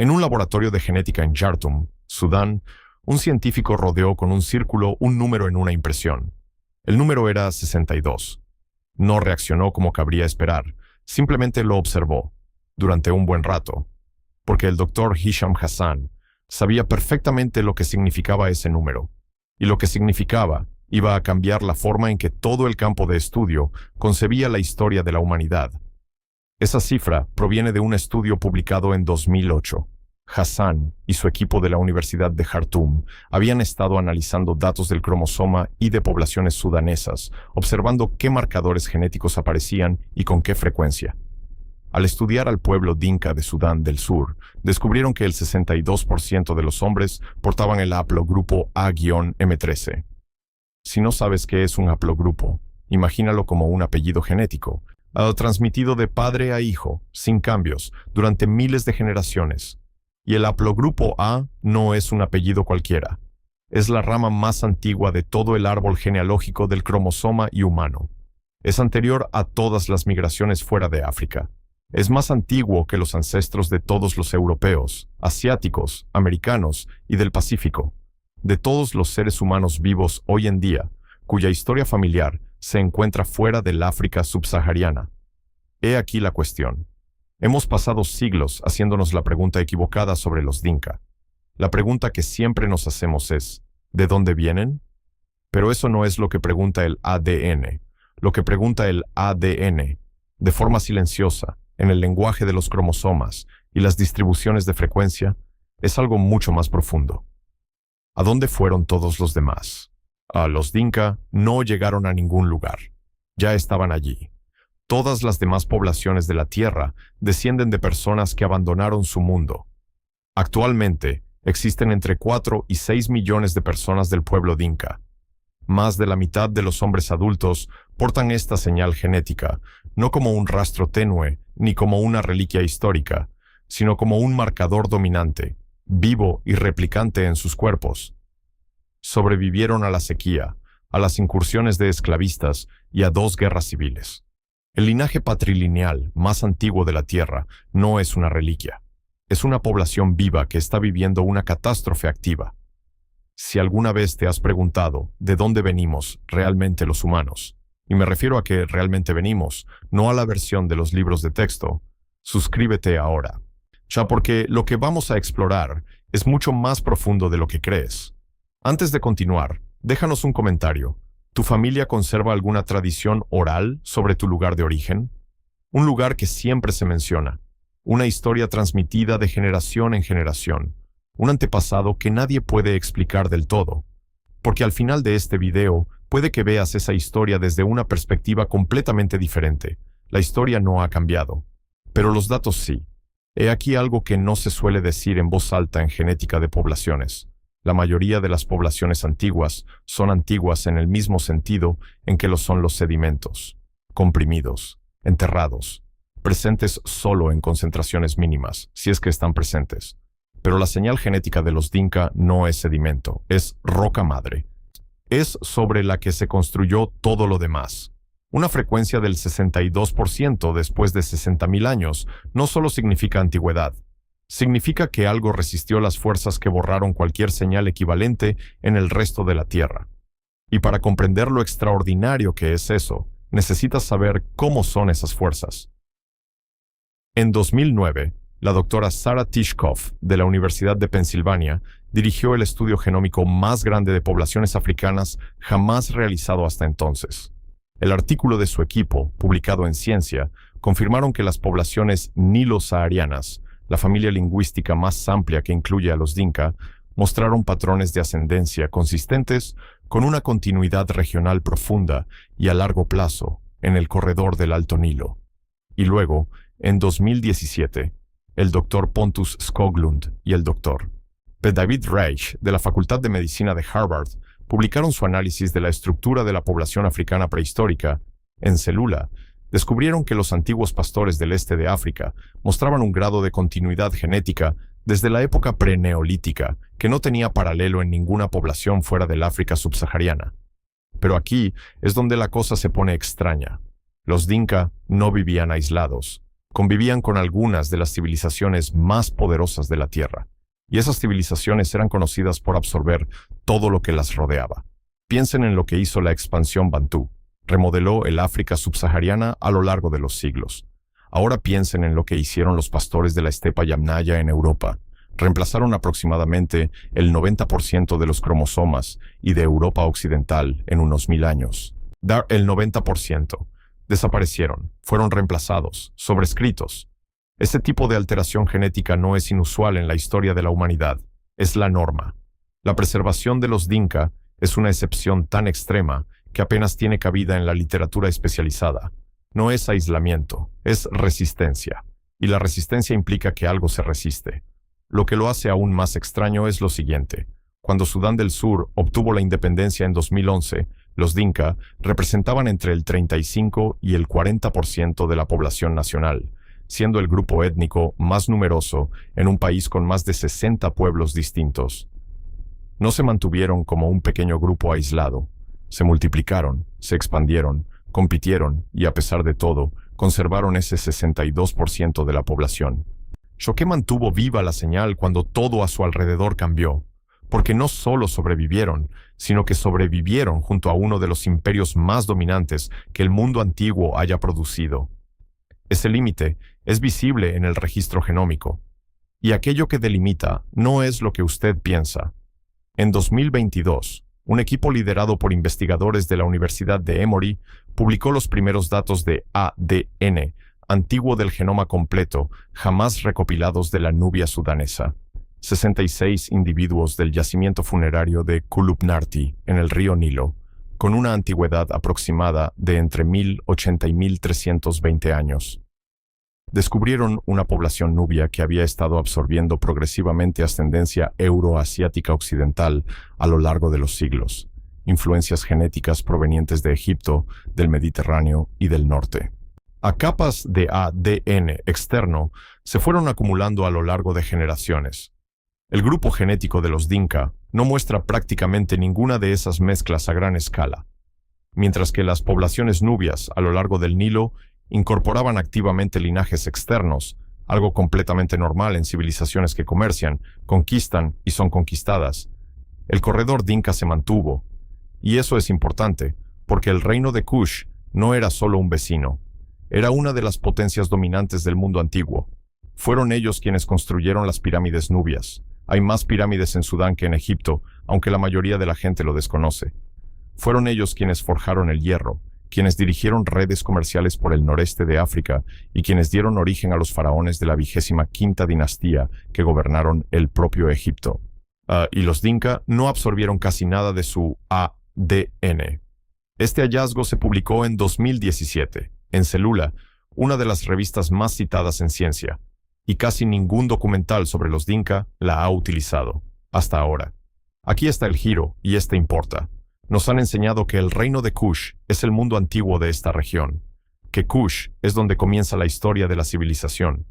En un laboratorio de genética en Khartoum, Sudán, un científico rodeó con un círculo un número en una impresión. El número era 62. No reaccionó como cabría esperar, simplemente lo observó, durante un buen rato, porque el doctor Hisham Hassan sabía perfectamente lo que significaba ese número, y lo que significaba iba a cambiar la forma en que todo el campo de estudio concebía la historia de la humanidad. Esa cifra proviene de un estudio publicado en 2008. Hassan y su equipo de la Universidad de Khartoum habían estado analizando datos del cromosoma y de poblaciones sudanesas, observando qué marcadores genéticos aparecían y con qué frecuencia. Al estudiar al pueblo dinka de Sudán del Sur, descubrieron que el 62% de los hombres portaban el haplogrupo A-M13. Si no sabes qué es un haplogrupo, imagínalo como un apellido genético, transmitido de padre a hijo, sin cambios, durante miles de generaciones. Y el haplogrupo A no es un apellido cualquiera. Es la rama más antigua de todo el árbol genealógico del cromosoma y humano. Es anterior a todas las migraciones fuera de África. Es más antiguo que los ancestros de todos los europeos, asiáticos, americanos y del Pacífico. De todos los seres humanos vivos hoy en día, cuya historia familiar se encuentra fuera del África subsahariana. He aquí la cuestión. Hemos pasado siglos haciéndonos la pregunta equivocada sobre los dinka. La pregunta que siempre nos hacemos es, ¿de dónde vienen? Pero eso no es lo que pregunta el ADN. Lo que pregunta el ADN, de forma silenciosa, en el lenguaje de los cromosomas y las distribuciones de frecuencia, es algo mucho más profundo. ¿A dónde fueron todos los demás? Los dinka no llegaron a ningún lugar. Ya estaban allí. Todas las demás poblaciones de la Tierra descienden de personas que abandonaron su mundo. Actualmente, existen entre 4 y 6 millones de personas del pueblo dinka. Más de la mitad de los hombres adultos portan esta señal genética, no como un rastro tenue ni como una reliquia histórica, sino como un marcador dominante, vivo y replicante en sus cuerpos. Sobrevivieron a la sequía, a las incursiones de esclavistas y a 2 guerras civiles. El linaje patrilineal más antiguo de la Tierra no es una reliquia. Es una población viva que está viviendo una catástrofe activa. Si alguna vez te has preguntado de dónde venimos realmente los humanos, y me refiero a que realmente venimos, no a la versión de los libros de texto, suscríbete ahora. Ya porque lo que vamos a explorar es mucho más profundo de lo que crees. Antes de continuar, déjanos un comentario. ¿Tu familia conserva alguna tradición oral sobre tu lugar de origen? Un lugar que siempre se menciona. Una historia transmitida de generación en generación. Un antepasado que nadie puede explicar del todo. Porque al final de este video, puede que veas esa historia desde una perspectiva completamente diferente. La historia no ha cambiado. Pero los datos sí. He aquí algo que no se suele decir en voz alta en genética de poblaciones. La mayoría de las poblaciones antiguas son antiguas en el mismo sentido en que lo son los sedimentos. Comprimidos, enterrados, presentes solo en concentraciones mínimas, si es que están presentes. Pero la señal genética de los dinka no es sedimento, es roca madre. Es sobre la que se construyó todo lo demás. Una frecuencia del 62% después de 60.000 años no solo significa antigüedad, significa que algo resistió las fuerzas que borraron cualquier señal equivalente en el resto de la Tierra. Y para comprender lo extraordinario que es eso, necesitas saber cómo son esas fuerzas. En 2009, la doctora Sarah Tishkoff, de la Universidad de Pensilvania, dirigió el estudio genómico más grande de poblaciones africanas jamás realizado hasta entonces. El artículo de su equipo, publicado en Ciencia, confirmaron que las poblaciones nilo-saharianas, la familia lingüística más amplia que incluye a los dinka, mostraron patrones de ascendencia consistentes con una continuidad regional profunda y a largo plazo en el corredor del Alto Nilo. Y luego, en 2017, el Dr. Pontus Skoglund y el Dr. David Reich de la Facultad de Medicina de Harvard publicaron su análisis de la estructura de la población africana prehistórica en Célula. Descubrieron que los antiguos pastores del este de África mostraban un grado de continuidad genética desde la época preneolítica que no tenía paralelo en ninguna población fuera del África subsahariana. Pero aquí es donde la cosa se pone extraña. Los dinka no vivían aislados. Convivían con algunas de las civilizaciones más poderosas de la Tierra, y esas civilizaciones eran conocidas por absorber todo lo que las rodeaba. Piensen en lo que hizo la expansión bantú. Remodeló el África subsahariana a lo largo de los siglos. Ahora piensen en lo que hicieron los pastores de la estepa yamnaya en Europa. Reemplazaron aproximadamente el 90% de los cromosomas y de Europa occidental en unos 1000 años. El 90%. Desaparecieron, fueron reemplazados, sobrescritos. Este tipo de alteración genética no es inusual en la historia de la humanidad, es la norma. La preservación de los Dinka es una excepción tan extrema que apenas tiene cabida en la literatura especializada. No es aislamiento, es resistencia. Y la resistencia implica que algo se resiste. Lo que lo hace aún más extraño es lo siguiente. Cuando Sudán del Sur obtuvo la independencia en 2011, los Dinka representaban entre el 35 y el 40% de la población nacional, siendo el grupo étnico más numeroso en un país con más de 60 pueblos distintos. No se mantuvieron como un pequeño grupo aislado. Se multiplicaron, se expandieron, compitieron y, a pesar de todo, conservaron ese 62% de la población. Choqué mantuvo viva la señal cuando todo a su alrededor cambió, porque no solo sobrevivieron, sino que sobrevivieron junto a uno de los imperios más dominantes que el mundo antiguo haya producido. Ese límite es visible en el registro genómico, y aquello que delimita no es lo que usted piensa. En 2022, un equipo liderado por investigadores de la Universidad de Emory publicó los primeros datos de ADN antiguo del genoma completo jamás recopilados de la Nubia sudanesa. 66 individuos del yacimiento funerario de Kulupnarti, en el río Nilo, con una antigüedad aproximada de entre 1080 y 1320 años. Descubrieron una población nubia que había estado absorbiendo progresivamente ascendencia euroasiática occidental a lo largo de los siglos, influencias genéticas provenientes de Egipto, del Mediterráneo y del norte. A capas de ADN externo se fueron acumulando a lo largo de generaciones. El grupo genético de los Dinka no muestra prácticamente ninguna de esas mezclas a gran escala, mientras que las poblaciones nubias a lo largo del Nilo incorporaban activamente linajes externos, algo completamente normal en civilizaciones que comercian, conquistan y son conquistadas. El corredor Dinka se mantuvo, y eso es importante, porque el reino de Kush no era solo un vecino, era una de las potencias dominantes del mundo antiguo. Fueron ellos quienes construyeron las pirámides nubias. Hay más pirámides en Sudán que en Egipto, aunque la mayoría de la gente lo desconoce. Fueron ellos quienes forjaron el hierro, quienes dirigieron redes comerciales por el noreste de África y quienes dieron origen a los faraones de la 25ª dinastía que gobernaron el propio Egipto. Y los Dinka no absorbieron casi nada de su ADN. Este hallazgo se publicó en 2017, en Cellula, una de las revistas más citadas en ciencia, y casi ningún documental sobre los Dinka la ha utilizado, hasta ahora. Aquí está el giro, y este importa. Nos han enseñado que el reino de Kush es el mundo antiguo de esta región, que Kush es donde comienza la historia de la civilización,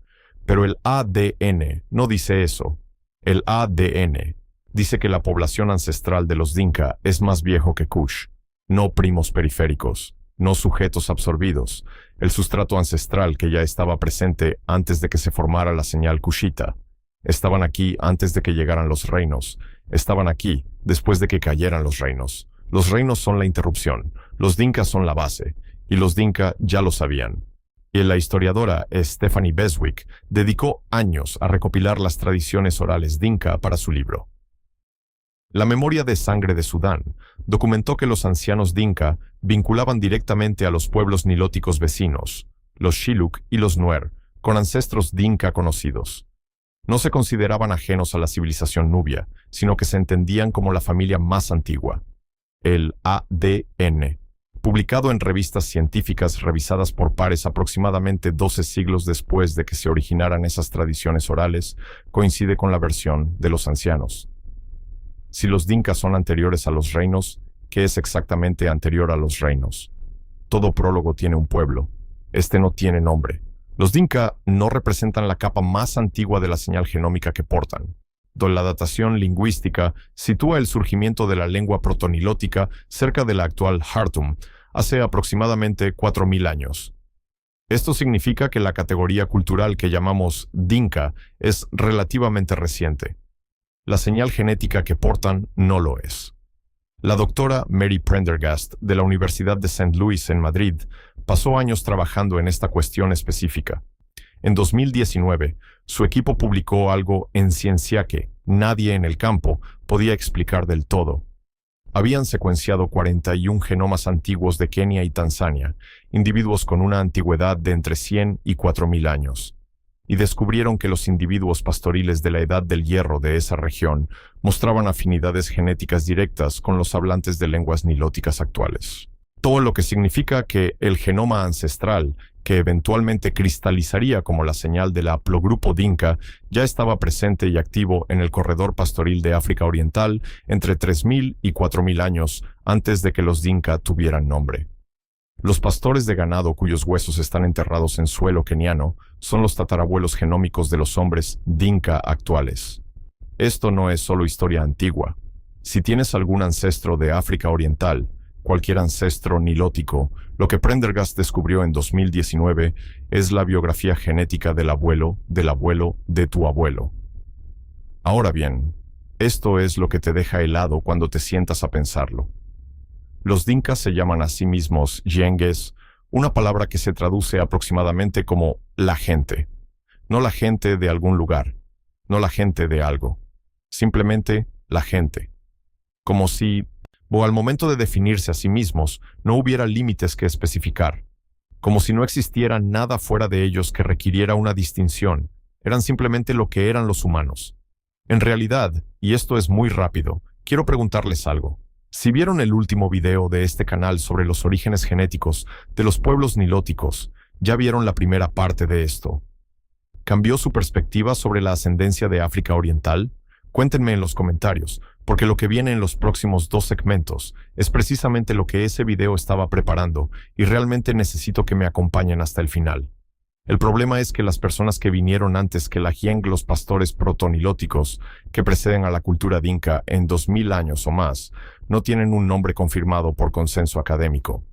pero el ADN no dice eso. El ADN dice que la población ancestral de los Dinka es más viejo que Kush, no primos periféricos, no sujetos absorbidos, el sustrato ancestral que ya estaba presente antes de que se formara la señal kushita. Estaban aquí antes de que llegaran los reinos, estaban aquí después de que cayeran los reinos. Los reinos son la interrupción, los Dinka son la base, y los Dinka ya lo sabían. Y la historiadora Stephanie Beswick dedicó años a recopilar las tradiciones orales Dinka para su libro. La memoria de sangre de Sudán documentó que los ancianos Dinka vinculaban directamente a los pueblos nilóticos vecinos, los Shilluk y los Nuer, con ancestros Dinka conocidos. No se consideraban ajenos a la civilización nubia, sino que se entendían como la familia más antigua. El ADN, publicado en revistas científicas revisadas por pares aproximadamente 12 siglos después de que se originaran esas tradiciones orales, coincide con la versión de los ancianos. Si los Dinka son anteriores a los reinos, ¿qué es exactamente anterior a los reinos? Todo prólogo tiene un pueblo. Este no tiene nombre. Los Dinka no representan la capa más antigua de la señal genómica que portan. La datación lingüística sitúa el surgimiento de la lengua protonilótica cerca de la actual Khartoum, hace aproximadamente 4000 años. Esto significa que la categoría cultural que llamamos Dinka es relativamente reciente. La señal genética que portan no lo es. La doctora Mary Prendergast, de la Universidad de St. Louis en Madrid, pasó años trabajando en esta cuestión específica. En 2019, su equipo publicó algo en ciencia que nadie en el campo podía explicar del todo. Habían secuenciado 41 genomas antiguos de Kenia y Tanzania, individuos con una antigüedad de entre 100 y 4.000 años, y descubrieron que los individuos pastoriles de la edad del hierro de esa región mostraban afinidades genéticas directas con los hablantes de lenguas nilóticas actuales. Todo lo que significa que el genoma ancestral, que eventualmente cristalizaría como la señal del haplogrupo Dinka, ya estaba presente y activo en el corredor pastoril de África Oriental entre 3.000 y 4.000 años antes de que los Dinka tuvieran nombre. Los pastores de ganado cuyos huesos están enterrados en suelo keniano son los tatarabuelos genómicos de los hombres Dinka actuales. Esto no es solo historia antigua. Si tienes algún ancestro de África Oriental, cualquier ancestro nilótico, lo que Prendergast descubrió en 2019 es la biografía genética del abuelo de tu abuelo. Ahora bien, esto es lo que te deja helado cuando te sientas a pensarlo. Los Dinkas se llaman a sí mismos Yenges, una palabra que se traduce aproximadamente como la gente. No la gente de algún lugar, no la gente de algo, simplemente la gente. Como si, o al momento de definirse a sí mismos, no hubiera límites que especificar. Como si no existiera nada fuera de ellos que requiriera una distinción, eran simplemente lo que eran los humanos. En realidad, y esto es muy rápido, quiero preguntarles algo. Si vieron el último video de este canal sobre los orígenes genéticos de los pueblos nilóticos, ya vieron la primera parte de esto. ¿Cambió su perspectiva sobre la ascendencia de África Oriental? Cuéntenme en los comentarios, porque lo que viene en los próximos 2 segmentos es precisamente lo que ese video estaba preparando y realmente necesito que me acompañen hasta el final. El problema es que las personas que vinieron antes que la Jiang, los pastores protonilóticos, que preceden a la cultura dinka en 2000 años o más, no tienen un nombre confirmado por consenso académico.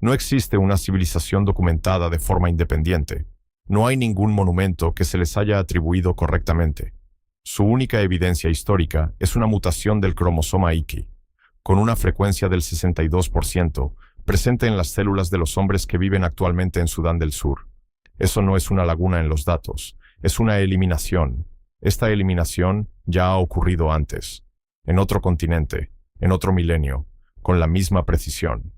No existe una civilización documentada de forma independiente. No hay ningún monumento que se les haya atribuido correctamente. Su única evidencia histórica es una mutación del cromosoma X, con una frecuencia del 62%, presente en las células de los hombres que viven actualmente en Sudán del Sur. Eso no es una laguna en los datos, es una eliminación. Esta eliminación ya ha ocurrido antes, en otro continente, en otro milenio, con la misma precisión.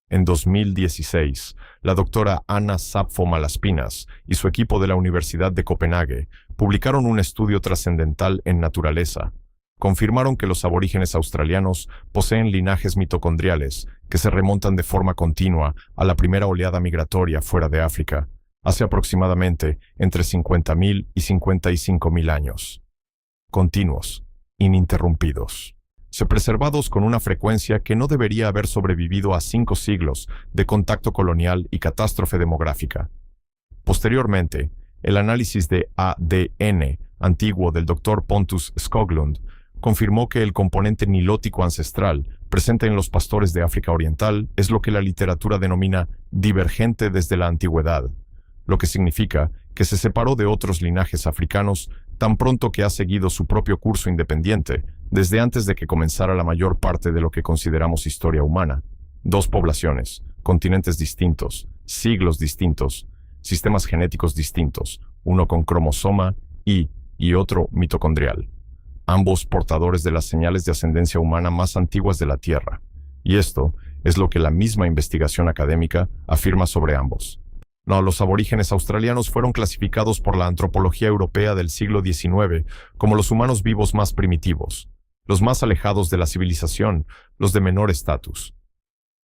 En 2016, la doctora Anna Sapfo Malaspinas y su equipo de la Universidad de Copenhague publicaron un estudio trascendental en Naturaleza. Confirmaron que los aborígenes australianos poseen linajes mitocondriales que se remontan de forma continua a la primera oleada migratoria fuera de África, hace aproximadamente entre 50.000 y 55.000 años. Continuos, ininterrumpidos. Preservados con una frecuencia que no debería haber sobrevivido a 5 siglos de contacto colonial y catástrofe demográfica. Posteriormente, el análisis de ADN antiguo del Dr. Pontus Skoglund confirmó que el componente nilótico ancestral presente en los pastores de África Oriental es lo que la literatura denomina divergente desde la antigüedad, lo que significa que se separó de otros linajes africanos tan pronto que ha seguido su propio curso independiente, desde antes de que comenzara la mayor parte de lo que consideramos historia humana. 2 poblaciones, continentes distintos, siglos distintos, sistemas genéticos distintos, uno con cromosoma Y y otro mitocondrial, ambos portadores de las señales de ascendencia humana más antiguas de la Tierra. Y esto es lo que la misma investigación académica afirma sobre ambos. No, los aborígenes australianos fueron clasificados por la antropología europea del siglo XIX como los humanos vivos más primitivos, los más alejados de la civilización, los de menor estatus.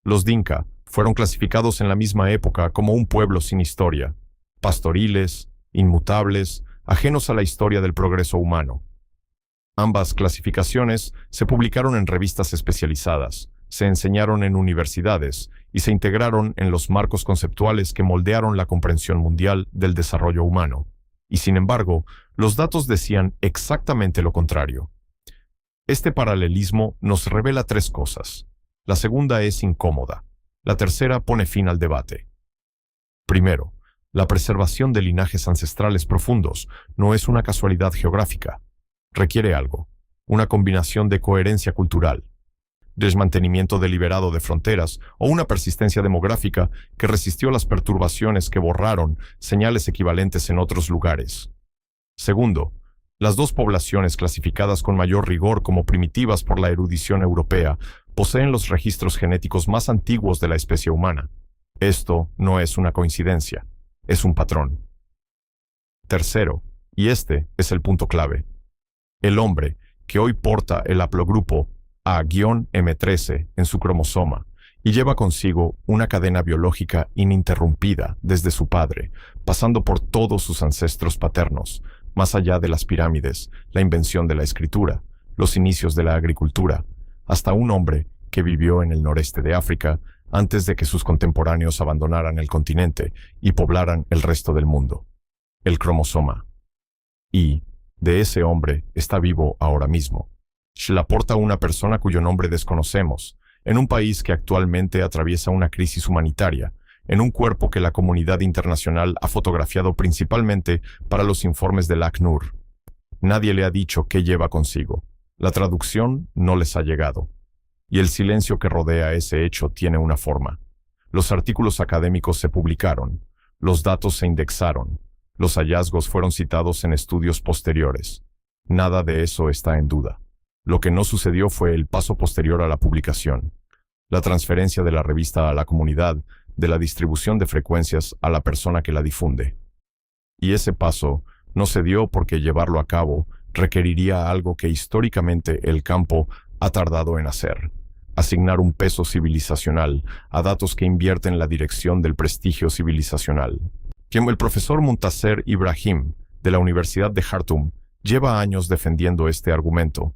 Los Dinka fueron clasificados en la misma época como un pueblo sin historia, pastoriles, inmutables, ajenos a la historia del progreso humano. Ambas clasificaciones se publicaron en revistas especializadas, se enseñaron en universidades y se integraron en los marcos conceptuales que moldearon la comprensión mundial del desarrollo humano. Y sin embargo, los datos decían exactamente lo contrario. Este paralelismo nos revela 3 cosas. La segunda es incómoda. La tercera pone fin al debate. Primero, la preservación de linajes ancestrales profundos no es una casualidad geográfica. Requiere algo, una combinación de coherencia cultural, desmantenimiento deliberado de fronteras o una persistencia demográfica que resistió las perturbaciones que borraron señales equivalentes en otros lugares. Segundo, las dos poblaciones clasificadas con mayor rigor como primitivas por la erudición europea poseen los registros genéticos más antiguos de la especie humana. Esto no es una coincidencia, es un patrón. Tercero, y este es el punto clave, el hombre, que hoy porta el haplogrupo A-M13 en su cromosoma y lleva consigo una cadena biológica ininterrumpida desde su padre, pasando por todos sus ancestros paternos, más allá de las pirámides, la invención de la escritura, los inicios de la agricultura, hasta un hombre que vivió en el noreste de África antes de que sus contemporáneos abandonaran el continente y poblaran el resto del mundo. El cromosoma. Y, de ese hombre, está vivo ahora mismo. La porta una persona cuyo nombre desconocemos, en un país que actualmente atraviesa una crisis humanitaria, en un cuerpo que la comunidad internacional ha fotografiado principalmente para los informes del ACNUR. Nadie le ha dicho qué lleva consigo. La traducción no les ha llegado. Y el silencio que rodea ese hecho tiene una forma. Los artículos académicos se publicaron, los datos se indexaron, los hallazgos fueron citados en estudios posteriores. Nada de eso está en duda. Lo que no sucedió fue el paso posterior a la publicación, la transferencia de la revista a la comunidad, de la distribución de frecuencias a la persona que la difunde. Y ese paso no se dio porque llevarlo a cabo requeriría algo que históricamente el campo ha tardado en hacer: asignar un peso civilizacional a datos que invierten la dirección del prestigio civilizacional. El profesor Muntaser Ibrahim, de la Universidad de Jartum, lleva años defendiendo este argumento.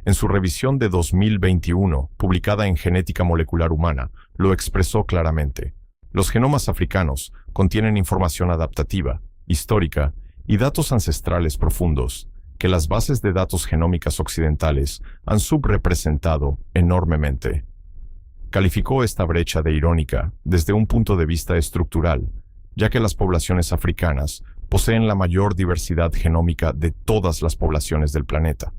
En su revisión de 2021, publicada en Genética Molecular Humana, lo expresó claramente. Los genomas africanos contienen información adaptativa, histórica y datos ancestrales profundos que las bases de datos genómicas occidentales han subrepresentado enormemente. Calificó esta brecha de irónica desde un punto de vista estructural, ya que las poblaciones africanas poseen la mayor diversidad genómica de todas las poblaciones del planeta.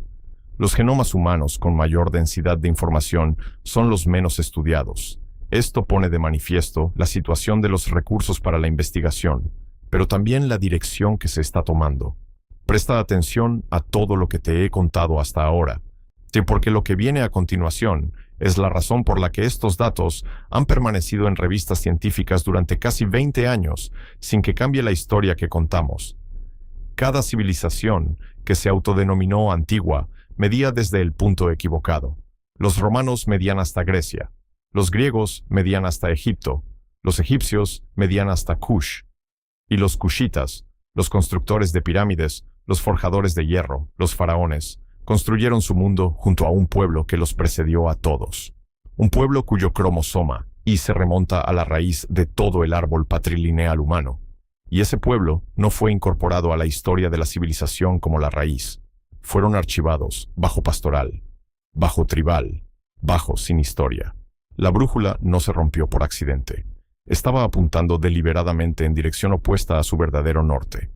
Los genomas humanos con mayor densidad de información son los menos estudiados. Esto pone de manifiesto la situación de los recursos para la investigación, pero también la dirección que se está tomando. Presta atención a todo lo que te he contado hasta ahora, porque lo que viene a continuación es la razón por la que estos datos han permanecido en revistas científicas durante casi 20 años sin que cambie la historia que contamos. Cada civilización que se autodenominó antigua medía desde el punto equivocado. Los romanos medían hasta Grecia, los griegos medían hasta Egipto, los egipcios medían hasta Kush, y los kushitas, los constructores de pirámides, los forjadores de hierro, los faraones, construyeron su mundo junto a un pueblo que los precedió a todos. Un pueblo cuyo cromosoma se remonta a la raíz de todo el árbol patrilineal humano. Y ese pueblo no fue incorporado a la historia de la civilización como la raíz. Fueron archivados bajo pastoral, bajo tribal, bajo sin historia. La brújula no se rompió por accidente. Estaba apuntando deliberadamente en dirección opuesta a su verdadero norte.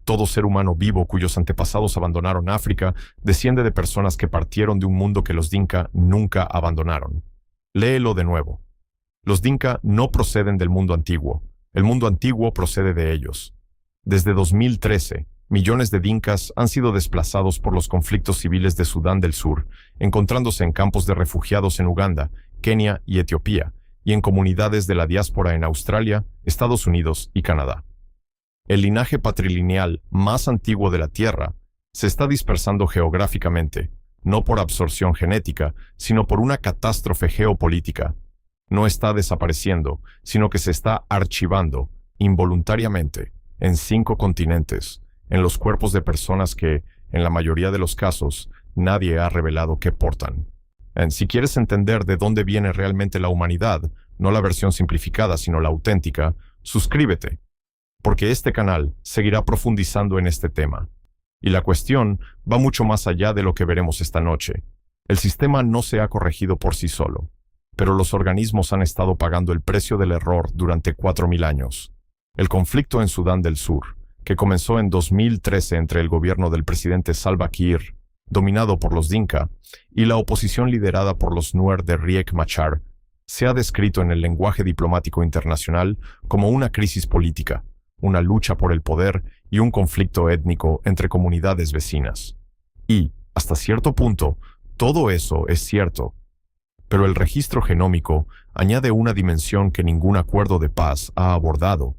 Todo ser humano vivo cuyos antepasados abandonaron África desciende de personas que partieron de un mundo que los Dinka nunca abandonaron. Léelo de nuevo. Los Dinka no proceden del mundo antiguo. El mundo antiguo procede de ellos. Desde 2013, millones de dinkas han sido desplazados por los conflictos civiles de Sudán del Sur, encontrándose en campos de refugiados en Uganda, Kenia y Etiopía, y en comunidades de la diáspora en Australia, Estados Unidos y Canadá. El linaje patrilineal más antiguo de la Tierra se está dispersando geográficamente, no por absorción genética, sino por una catástrofe geopolítica. No está desapareciendo, sino que se está archivando, involuntariamente, en 5 continentes, en los cuerpos de personas que, en la mayoría de los casos, nadie ha revelado qué portan. Si quieres entender de dónde viene realmente la humanidad, no la versión simplificada, sino la auténtica, suscríbete, porque este canal seguirá profundizando en este tema. Y la cuestión va mucho más allá de lo que veremos esta noche. El sistema no se ha corregido por sí solo, pero los organismos han estado pagando el precio del error durante 4000 años. El conflicto en Sudán del Sur, que comenzó en 2013 entre el gobierno del presidente Salva Kiir, dominado por los Dinka, y la oposición liderada por los Nuer de Riek Machar, se ha descrito en el lenguaje diplomático internacional como una crisis política, una lucha por el poder y un conflicto étnico entre comunidades vecinas. Y, hasta cierto punto, todo eso es cierto. Pero el registro genómico añade una dimensión que ningún acuerdo de paz ha abordado,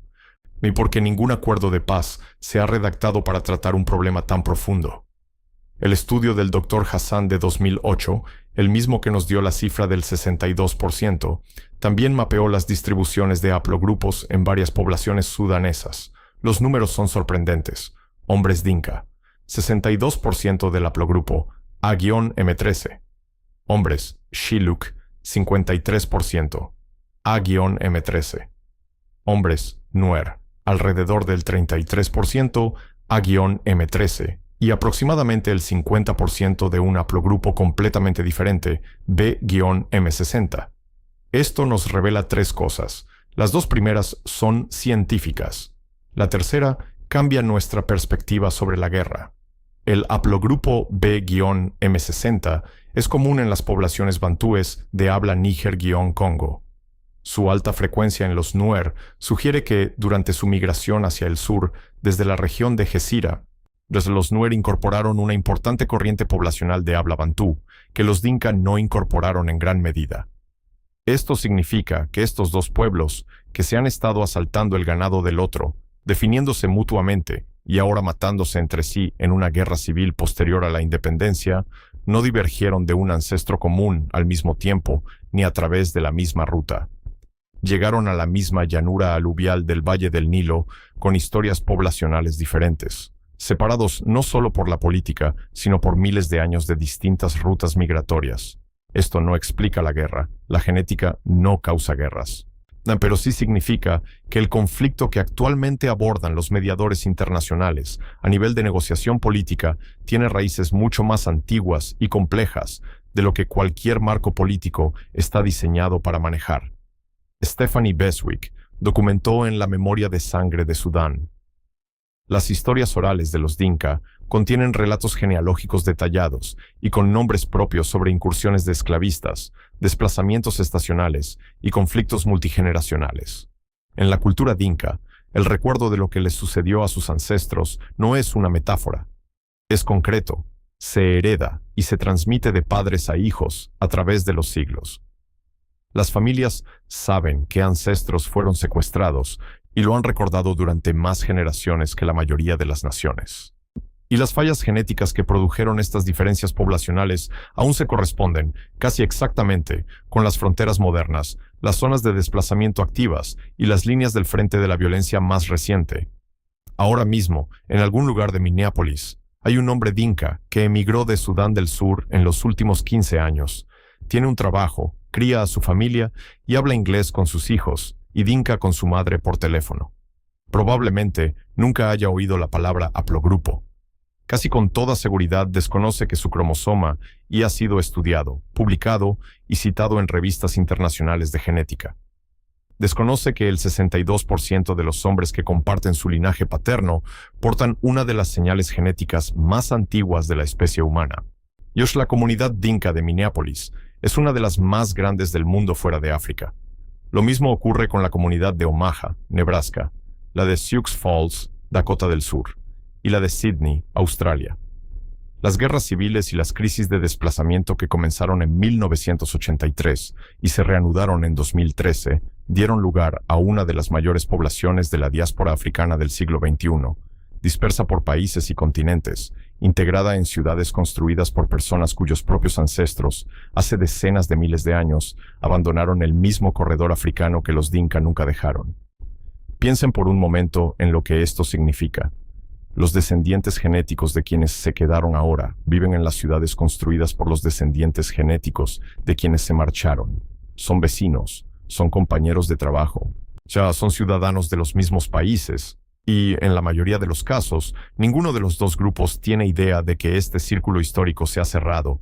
y porque ningún acuerdo de paz se ha redactado para tratar un problema tan profundo. El estudio del Dr. Hassan de 2008, el mismo que nos dio la cifra del 62%, también mapeó las distribuciones de haplogrupos en varias poblaciones sudanesas. Los números son sorprendentes. Hombres Dinka, 62% del haplogrupo A-M13. Hombres Shilluk, 53%, A-M13. Hombres Nuer, alrededor del 33%, A-M13, y aproximadamente el 50% de un haplogrupo completamente diferente, B-M60. Esto nos revela tres cosas. Las dos primeras son científicas. La tercera cambia nuestra perspectiva sobre la guerra. El haplogrupo B-M60 es común en las poblaciones bantúes de habla Níger-Congo. Su alta frecuencia en los Nuer sugiere que, durante su migración hacia el sur, desde la región de Gesira, los Nuer incorporaron una importante corriente poblacional de habla bantú, que los Dinka no incorporaron en gran medida. Esto significa que estos dos pueblos, que se han estado asaltando el ganado del otro, definiéndose mutuamente y ahora matándose entre sí en una guerra civil posterior a la independencia, no divergieron de un ancestro común al mismo tiempo ni a través de la misma ruta. Llegaron a la misma llanura aluvial del Valle del Nilo con historias poblacionales diferentes, separados no solo por la política, sino por miles de años de distintas rutas migratorias. Esto no explica la guerra. La genética no causa guerras. Pero sí significa que el conflicto que actualmente abordan los mediadores internacionales a nivel de negociación política tiene raíces mucho más antiguas y complejas de lo que cualquier marco político está diseñado para manejar. Stephanie Beswick documentó en La memoria de sangre de Sudán. Las historias orales de los Dinka contienen relatos genealógicos detallados y con nombres propios sobre incursiones de esclavistas, desplazamientos estacionales y conflictos multigeneracionales. En la cultura Dinka, el recuerdo de lo que les sucedió a sus ancestros no es una metáfora. Es concreto, se hereda y se transmite de padres a hijos a través de los siglos. Las familias saben que ancestros fueron secuestrados y lo han recordado durante más generaciones que la mayoría de las naciones. Y las fallas genéticas que produjeron estas diferencias poblacionales aún se corresponden, casi exactamente, con las fronteras modernas, las zonas de desplazamiento activas y las líneas del frente de la violencia más reciente. Ahora mismo, en algún lugar de Minneapolis, hay un hombre Dinka que emigró de Sudán del Sur en los últimos 15 años. Tiene un trabajo, cría a su familia y habla inglés con sus hijos y Dinka con su madre por teléfono. Probablemente nunca haya oído la palabra haplogrupo. Casi con toda seguridad desconoce que su cromosoma y ha sido estudiado, publicado y citado en revistas internacionales de genética. Desconoce que el 62% de los hombres que comparten su linaje paterno portan una de las señales genéticas más antiguas de la especie humana. La comunidad Dinka de Minneapolis es una de las más grandes del mundo fuera de África. Lo mismo ocurre con la comunidad de Omaha, Nebraska, la de Sioux Falls, Dakota del Sur, y la de Sydney, Australia. Las guerras civiles y las crisis de desplazamiento que comenzaron en 1983 y se reanudaron en 2013 dieron lugar a una de las mayores poblaciones de la diáspora africana del siglo XXI, dispersa por países y continentes, integrada en ciudades construidas por personas cuyos propios ancestros, hace decenas de miles de años, abandonaron el mismo corredor africano que los Dinka nunca dejaron. Piensen por un momento en lo que esto significa. Los descendientes genéticos de quienes se quedaron ahora viven en las ciudades construidas por los descendientes genéticos de quienes se marcharon. Son vecinos, son compañeros de trabajo, ya son ciudadanos de los mismos países, y, en la mayoría de los casos, ninguno de los dos grupos tiene idea de que este círculo histórico se ha cerrado.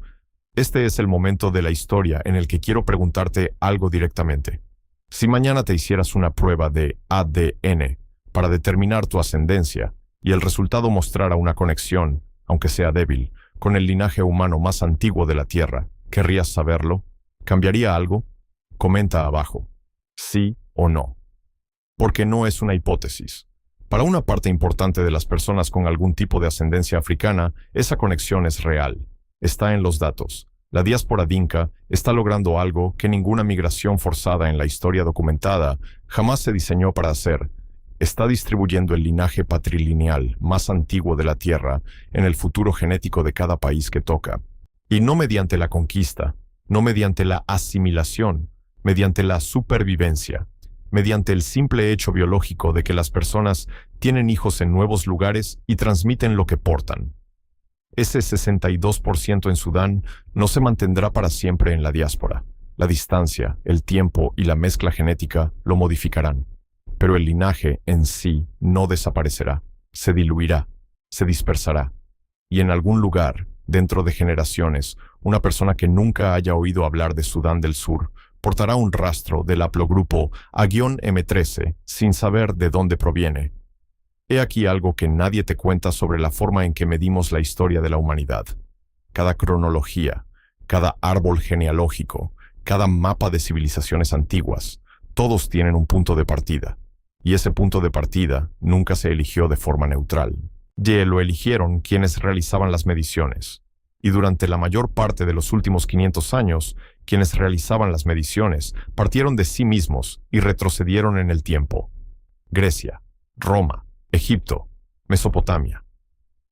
Este es el momento de la historia en el que quiero preguntarte algo directamente. Si mañana te hicieras una prueba de ADN, para determinar tu ascendencia y el resultado mostrara una conexión, aunque sea débil, con el linaje humano más antiguo de la Tierra, ¿querrías saberlo? ¿Cambiaría algo? Comenta abajo. ¿Sí o no? Porque no es una hipótesis. Para una parte importante de las personas con algún tipo de ascendencia africana, esa conexión es real. Está en los datos. La diáspora dinka está logrando algo que ninguna migración forzada en la historia documentada jamás se diseñó para hacer. Está distribuyendo el linaje patrilineal más antiguo de la Tierra en el futuro genético de cada país que toca. Y no mediante la conquista, no mediante la asimilación, mediante la supervivencia, mediante el simple hecho biológico de que las personas tienen hijos en nuevos lugares y transmiten lo que portan. Ese 62% en Sudán no se mantendrá para siempre en la diáspora. La distancia, el tiempo y la mezcla genética lo modificarán. Pero el linaje en sí no desaparecerá, se diluirá, se dispersará. Y en algún lugar, dentro de generaciones, una persona que nunca haya oído hablar de Sudán del Sur portará un rastro del haplogrupo A-M13 sin saber de dónde proviene. He aquí algo que nadie te cuenta sobre la forma en que medimos la historia de la humanidad. Cada cronología, cada árbol genealógico, cada mapa de civilizaciones antiguas, todos tienen un punto de partida. Y ese punto de partida nunca se eligió de forma neutral. Lo eligieron quienes realizaban las mediciones. Y durante la mayor parte de los últimos 500 años, quienes realizaban las mediciones partieron de sí mismos y retrocedieron en el tiempo. Grecia, Roma, Egipto, Mesopotamia.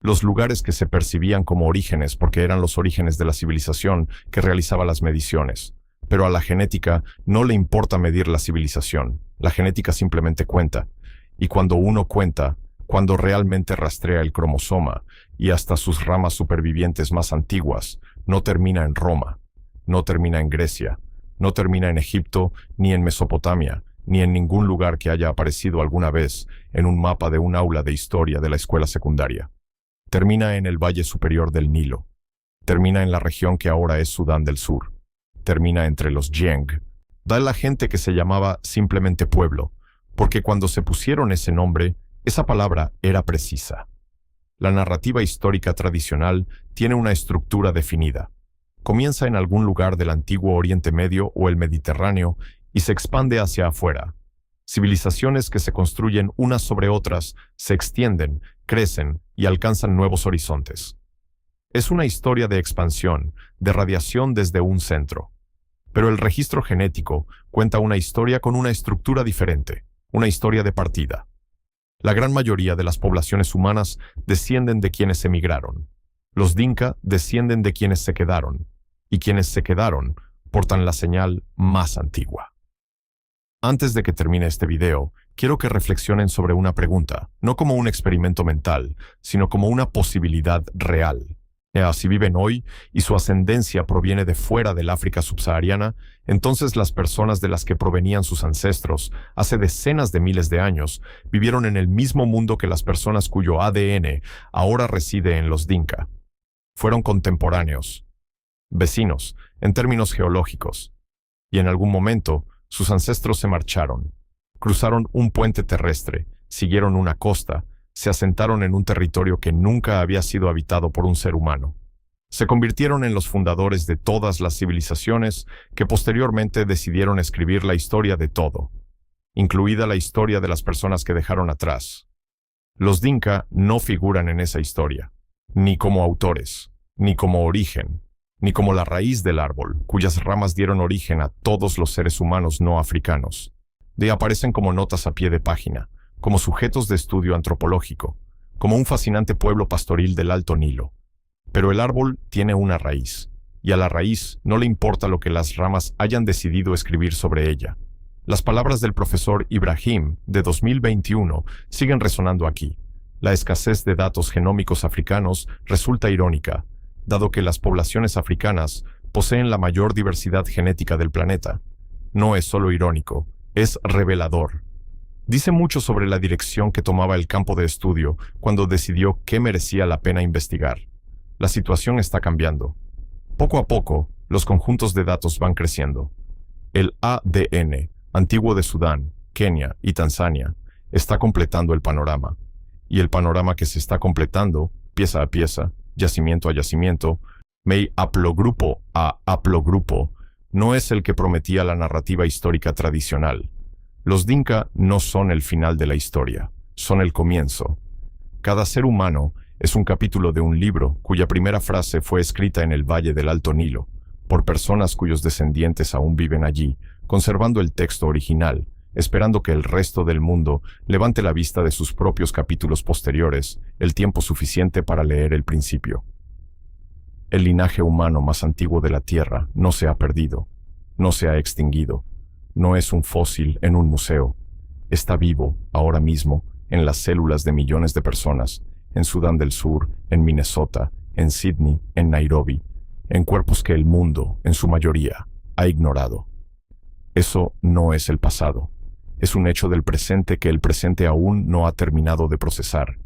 Los lugares que se percibían como orígenes porque eran los orígenes de la civilización que realizaba las mediciones. Pero a la genética no le importa medir la civilización. La genética simplemente cuenta. Y cuando uno cuenta, cuando realmente rastrea el cromosoma y hasta sus ramas supervivientes más antiguas, no termina en Roma, no termina en Grecia, no termina en Egipto, ni en Mesopotamia, ni en ningún lugar que haya aparecido alguna vez en un mapa de un aula de historia de la escuela secundaria. Termina en el Valle Superior del Nilo. Termina en la región que ahora es Sudán del Sur. Termina entre los Jiang. Da la gente que se llamaba simplemente pueblo, porque cuando se pusieron ese nombre, esa palabra era precisa. La narrativa histórica tradicional tiene una estructura definida. Comienza en algún lugar del antiguo Oriente Medio o el Mediterráneo y se expande hacia afuera. Civilizaciones que se construyen unas sobre otras, se extienden, crecen y alcanzan nuevos horizontes. Es una historia de expansión, de radiación desde un centro. Pero el registro genético cuenta una historia con una estructura diferente, una historia de partida. La gran mayoría de las poblaciones humanas descienden de quienes emigraron. Los Dinka descienden de quienes se quedaron, y quienes se quedaron portan la señal más antigua. Antes de que termine este video, quiero que reflexionen sobre una pregunta, no como un experimento mental, sino como una posibilidad real. Si viven hoy y su ascendencia proviene de fuera del África subsahariana, entonces las personas de las que provenían sus ancestros hace decenas de miles de años vivieron en el mismo mundo que las personas cuyo ADN ahora reside en los Dinka. Fueron contemporáneos, vecinos, en términos geológicos, y en algún momento sus ancestros se marcharon, cruzaron un puente terrestre, siguieron una costa, se asentaron en un territorio que nunca había sido habitado por un ser humano. Se convirtieron en los fundadores de todas las civilizaciones que posteriormente decidieron escribir la historia de todo, incluida la historia de las personas que dejaron atrás. Los Dinka no figuran en esa historia, ni como autores, ni como origen, ni como la raíz del árbol, cuyas ramas dieron origen a todos los seres humanos no africanos. Aparecen como notas a pie de página, como sujetos de estudio antropológico, como un fascinante pueblo pastoril del Alto Nilo. Pero el árbol tiene una raíz, y a la raíz no le importa lo que las ramas hayan decidido escribir sobre ella. Las palabras del profesor Ibrahim, de 2021, siguen resonando aquí. La escasez de datos genómicos africanos resulta irónica, dado que las poblaciones africanas poseen la mayor diversidad genética del planeta. No es solo irónico, es revelador. Dice mucho sobre la dirección que tomaba el campo de estudio cuando decidió qué merecía la pena investigar. La situación está cambiando. Poco a poco, los conjuntos de datos van creciendo. El ADN, antiguo de Sudán, Kenia y Tanzania, está completando el panorama. Y el panorama que se está completando, pieza a pieza, yacimiento a yacimiento, haplogrupo a haplogrupo, no es el que prometía la narrativa histórica tradicional. Los Dinka no son el final de la historia, son el comienzo. Cada ser humano es un capítulo de un libro cuya primera frase fue escrita en el Valle del Alto Nilo, por personas cuyos descendientes aún viven allí, conservando el texto original, esperando que el resto del mundo levante la vista de sus propios capítulos posteriores, el tiempo suficiente para leer el principio. El linaje humano más antiguo de la Tierra no se ha perdido, no se ha extinguido, no es un fósil en un museo. Está vivo, ahora mismo, en las células de millones de personas, en Sudán del Sur, en Minnesota, en Sydney, en Nairobi, en cuerpos que el mundo, en su mayoría, ha ignorado. Eso no es el pasado. Es un hecho del presente que el presente aún no ha terminado de procesar.